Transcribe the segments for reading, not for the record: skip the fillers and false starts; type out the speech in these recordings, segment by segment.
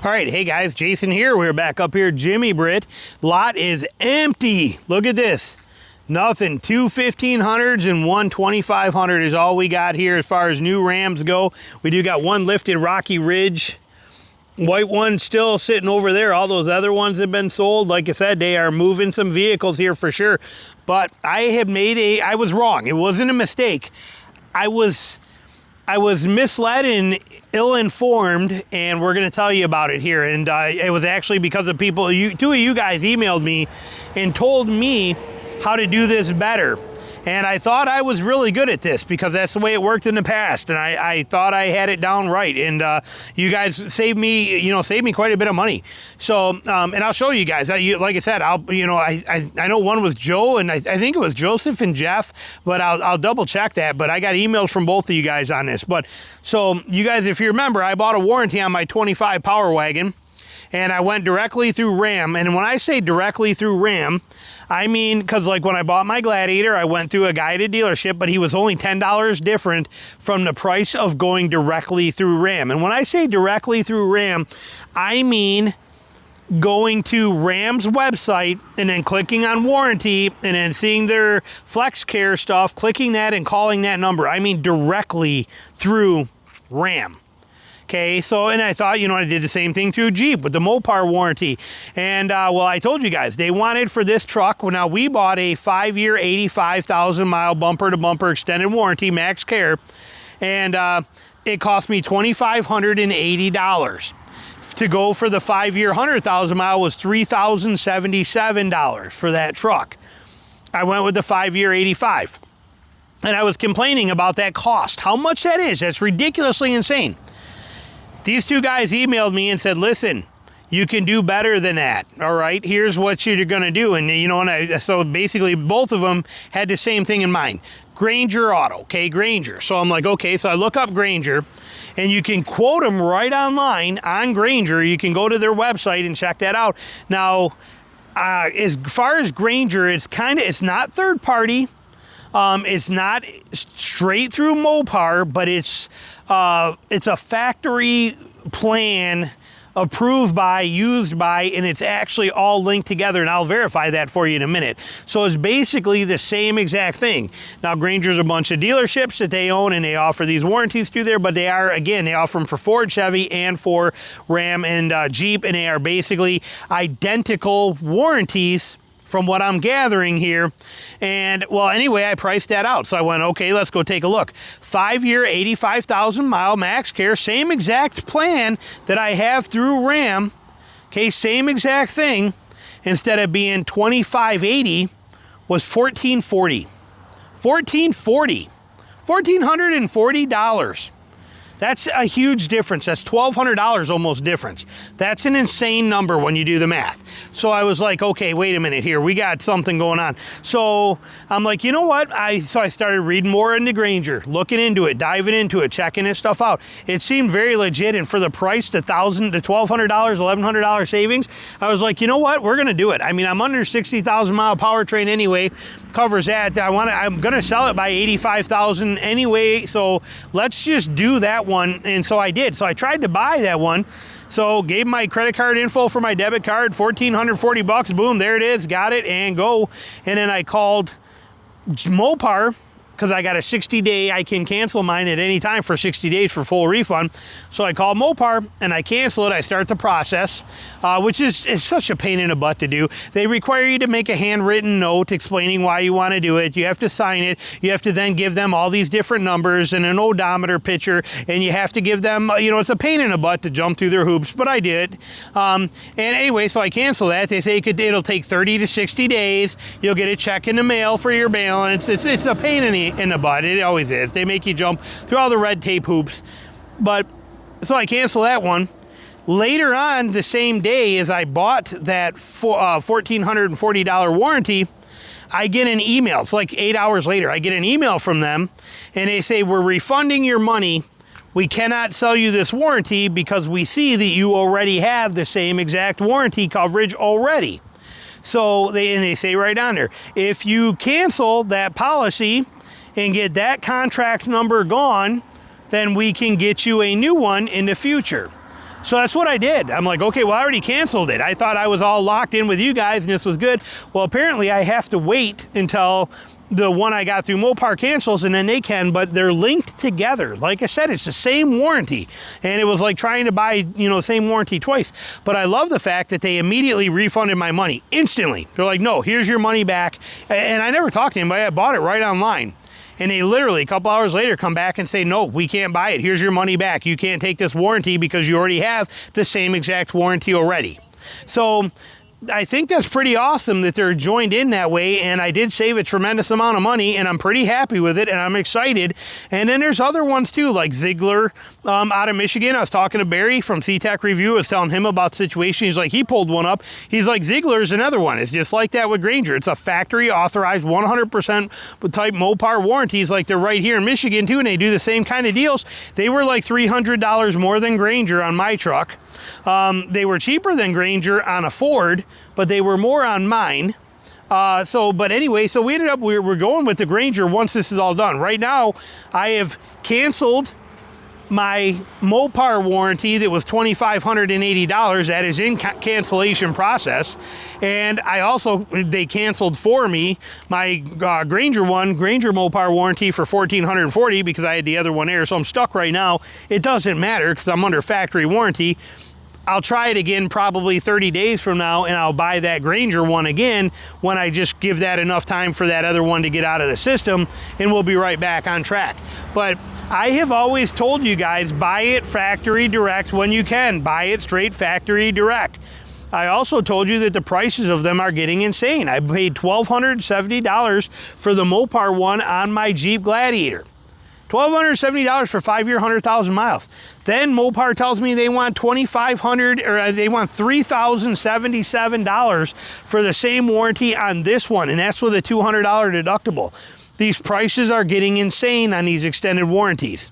All right, hey guys, Jason here. We're back up here, Jimmy Britt. Lot is empty. Look at this. Nothing. Two 1500s and one 2500 is all we got here as far as new Rams go. We do got one lifted Rocky Ridge. White one still sitting over there. All those other ones have been sold. Like I said, they are moving some vehicles here for sure. But I was wrong. It wasn't a mistake. I was misled and ill-informed, and we're going to tell you about it here. And it was actually because of people, two of you guys emailed me and told me how to do this better. And I thought I was really good at this because that's the way it worked in the past. And I thought I had it down right. And you guys saved me quite a bit of money. So, and I'll show you guys. Like I said, I know one was Joe, and I think it was Joseph and Jeff, but I'll double check that. But I got emails from both of you guys on this. But so you guys, if you remember, I bought a warranty on my 25 Power Wagon, and I went directly through Ram. And when I say directly through Ram, I mean, because like when I bought my Gladiator, I went through a guided dealership, but he was only $10 different from the price of going directly through Ram. And when I say directly through Ram, I mean going to Ram's website and then clicking on warranty and then seeing their Flex Care stuff, clicking that and calling that number. I mean directly through Ram. Okay, so, and I thought, I did the same thing through Jeep with the Mopar warranty. And, well, I told you guys, they wanted for this truck, well, now we bought a 5-year, 85,000-mile bumper-to-bumper extended warranty, max care, and it cost me $2,580. To go for the 5-year, 100,000-mile was $3,077 for that truck. I went with the 5-year, 85. And I was complaining about that cost, how much that is. That's ridiculously insane. These two guys emailed me and said, listen, you can do better than that, all right? Here's what you're going to do. And, so basically both of them had the same thing in mind. Granger Auto, okay, Granger. So I'm like, okay, so I look up Granger, and you can quote them right online on Granger. You can go to their website and check that out. Now, as far as Granger, it's not third party. It's not straight through Mopar, but it's a factory plan approved by, used by, and it's actually all linked together, and I'll verify that for you in a minute. So it's basically the same exact thing. Now, Granger's a bunch of dealerships that they own, and they offer these warranties through there, but they offer them for Ford, Chevy, and for Ram and Jeep, and they are basically identical warranties from what I'm gathering here. And well, anyway, I priced that out. So I went, okay, let's go take a look. 5-year, 85,000-mile max care, same exact plan that I have through Ram. Okay, same exact thing. Instead of being $2,580 was $1,440. $1,440. That's a huge difference. That's $1,200 almost difference. That's an insane number when you do the math. So I was like, okay, wait a minute here. We got something going on. So I'm like, you know what? So I started reading more into Granger, looking into it, diving into it, checking this stuff out. It seemed very legit. And for the price, the $1,200, $1,100 savings, I was like, you know what? We're going to do it. I mean, I'm under 60,000 mile powertrain anyway. Covers that. I'm going to sell it by 85,000 anyway. So let's just do that one. And so I did. So I tried to buy that one. So gave my credit card info for my debit card, $1,440. Boom, there it is. Got it and go. And then I called Mopar because I got a 60-day, I can cancel mine at any time for 60 days for full refund. So I call Mopar and I cancel it. I start the process, which is such a pain in the butt to do. They require you to make a handwritten note explaining why you want to do it. You have to sign it. You have to then give them all these different numbers and an odometer picture, and you have to give them, it's a pain in the butt to jump through their hoops, but I did. And anyway, so I cancel that. They say it'll take 30 to 60 days. You'll get a check in the mail for your balance. It's a pain in the butt. It always is. They make you jump through all the red tape hoops. But so I cancel that one. Later on the same day as I bought that $1,440 warranty, I get an email. It's like 8 hours later. I get an email from them and they say, we're refunding your money. We cannot sell you this warranty because we see that you already have the same exact warranty coverage already. So they say right on there, if you cancel that policy and get that contract number gone, then we can get you a new one in the future. So that's what I did. I'm like, okay, well, I already canceled it. I thought I was all locked in with you guys and this was good. Well, apparently I have to wait until the one I got through Mopar cancels, and then they can, but they're linked together. Like I said, it's the same warranty. And it was like trying to buy, the same warranty twice. But I love the fact that they immediately refunded my money instantly. They're like, no, here's your money back. And I never talked to anybody. I bought it right online. And they literally, a couple hours later, come back and say, no, we can't buy it. Here's your money back. You can't take this warranty because you already have the same exact warranty already. So I think that's pretty awesome that they're joined in that way, and I did save a tremendous amount of money, and I'm pretty happy with it, and I'm excited. And then there's other ones too, like Ziegler out of Michigan. I was talking to Barry from C-Tech Review. I was telling him about the situation. He's like, he pulled one up. He's like, Ziegler's another one. It's just like that with Granger. It's a factory authorized 100% type Mopar warranties, like they're right here in Michigan too, and they do the same kind of deals. They were like $300 more than Granger on my truck. They were cheaper than Granger on a Ford, but they were more on mine. But anyway, so we ended up, we're going with the Granger once this is all done. Right now, I have canceled my Mopar warranty that was $2,580. That is in cancellation process. And they canceled for me my Granger Mopar warranty for $1,440 because I had the other one there. So I'm stuck right now. It doesn't matter because I'm under factory warranty. I'll try it again probably 30 days from now, and I'll buy that Granger one again when I just give that enough time for that other one to get out of the system, and we'll be right back on track. But I have always told you guys, buy it factory direct when you can. Buy it straight factory direct. I also told you that the prices of them are getting insane. I paid $1,270 for the Mopar one on my Jeep Gladiator. $1,270 for 5-year, 100,000 miles. Then Mopar tells me they want $2,500, or they want $3,077 for the same warranty on this one, and that's with a $200 deductible. These prices are getting insane on these extended warranties.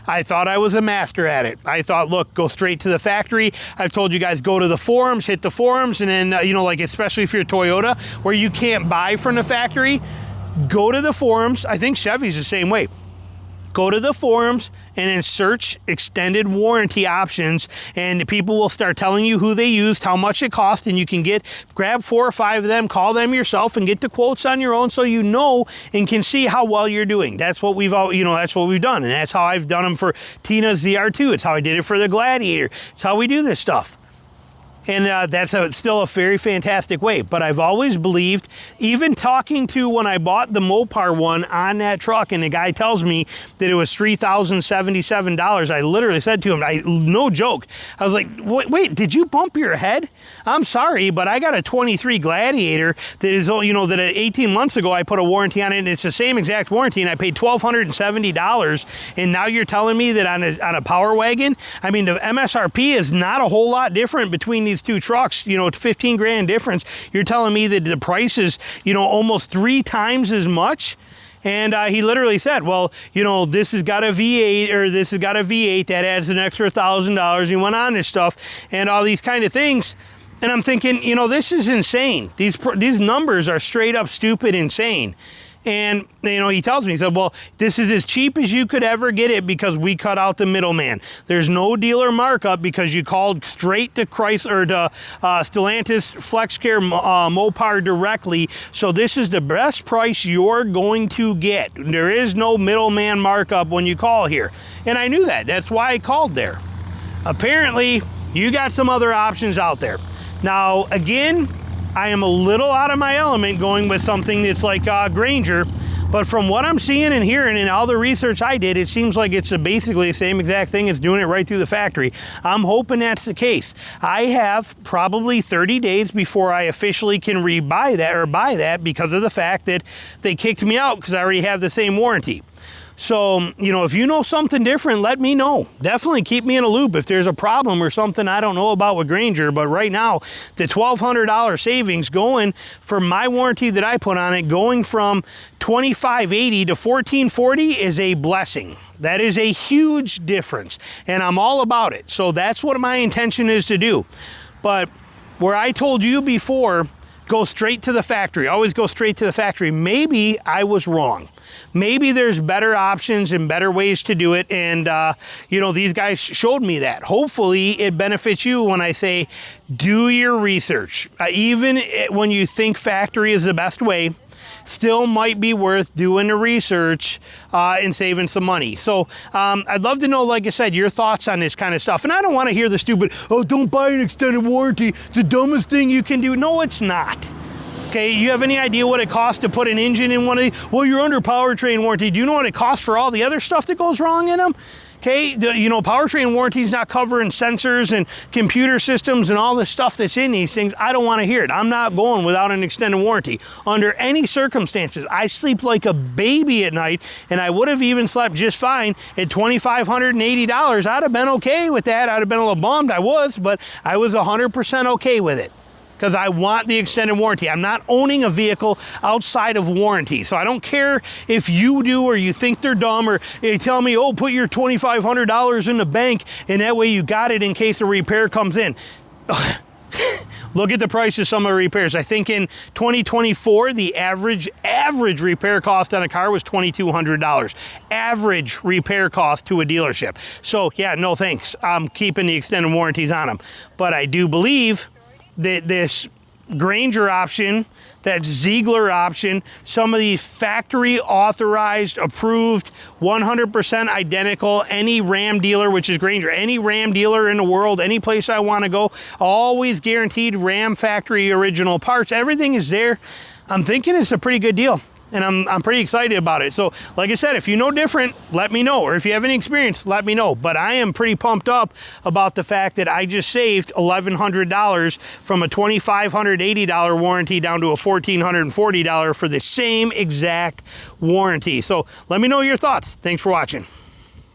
I thought I was a master at it. I thought, look, go straight to the factory. I've told you guys, go to the forums, hit the forums, and then, like especially if you're Toyota, where you can't buy from the factory, go to the forums. I think Chevy's the same way. Go to the forums and then search extended warranty options, and people will start telling you who they used, how much it cost, and you can grab 4 or 5 of them, call them yourself, and get the quotes on your own so you know and can see how well you're doing. That's what we've all, that's what we've done, and that's how I've done them for Tina's ZR2. It's how I did it for the Gladiator. It's how we do this stuff. And that's still a very fantastic way. But I've always believed, even talking to when I bought the Mopar one on that truck, and the guy tells me that it was $3,077, I literally said to him, no joke, I was like, wait, did you bump your head? I'm sorry, but I got a 23 Gladiator that is, that 18 months ago I put a warranty on it, and it's the same exact warranty, and I paid $1,270, and now you're telling me that on a Power Wagon, I mean, the MSRP is not a whole lot different between these two trucks, it's 15 grand difference. You're telling me that the price is, almost 3 times as much? And he literally said, well, this has got a V8, or this has got a V8 that adds an extra $1,000. He went on this stuff and all these kind of things. And I'm thinking, this is insane. These numbers are straight up stupid insane. And, he tells me, he said, well, this is as cheap as you could ever get it because we cut out the middleman. There's no dealer markup because you called straight to Chrysler, to Stellantis FlexCare Mopar directly. So this is the best price you're going to get. There is no middleman markup when you call here. And I knew that. That's why I called there. Apparently, you got some other options out there. Now, again, I am a little out of my element going with something that's like Granger, but from what I'm seeing and hearing and all the research I did, it seems like it's basically the same exact thing as doing it right through the factory. I'm hoping that's the case. I have probably 30 days before I officially can buy that because of the fact that they kicked me out because I already have the same warranty. So, if you know something different, let me know. Definitely keep me in a loop if there's a problem or something I don't know about with Granger. But right now, the $1,200 savings going for my warranty that I put on it, going from $2,580 to $1,440 is a blessing. That is a huge difference, and I'm all about it. So that's what my intention is to do. But where I told you before, go straight to the factory. Always go straight to the factory. Maybe I was wrong. Maybe there's better options and better ways to do it. And, you know, these guys showed me that. Hopefully it benefits you when I say do your research. Even when you think factory is the best way, still might be worth doing the research and saving some money. So I'd love to know, like I said, your thoughts on this kind of stuff. And I don't want to hear the stupid, oh, don't buy an extended warranty. It's the dumbest thing you can do. No, it's not. Okay, you have any idea what it costs to put an engine in one of these? Well, you're under powertrain warranty. Do you know what it costs for all the other stuff that goes wrong in them? Okay, you know, powertrain warranty is not covering sensors and computer systems and all the stuff that's in these things. I don't want to hear it. I'm not going without an extended warranty under any circumstances. I sleep like a baby at night, and I would have even slept just fine at $2,580. I'd have been okay with that. I'd have been a little bummed. I was, but I was 100% okay with it, because I want the extended warranty. I'm not owning a vehicle outside of warranty. So I don't care if you do or you think they're dumb, or they tell me, oh, put your $2,500 in the bank and that way you got it in case a repair comes in. Look at the price of some of the repairs. I think in 2024, the average repair cost on a car was $2,200. Average repair cost to a dealership. So yeah, no thanks. I'm keeping the extended warranties on them. But I do believe that this Granger option, that Ziegler option, some of these factory authorized, approved, 100% identical, any Ram dealer, which is Granger, any Ram dealer in the world, any place I want to go, always guaranteed Ram factory original parts. Everything is there. I'm thinking it's a pretty good deal. And I'm pretty excited about it. So like I said, if you know different, let me know. Or if you have any experience, let me know. But I am pretty pumped up about the fact that I just saved $1,100 from a $2,580 warranty down to a $1,440 for the same exact warranty. So let me know your thoughts. Thanks for watching.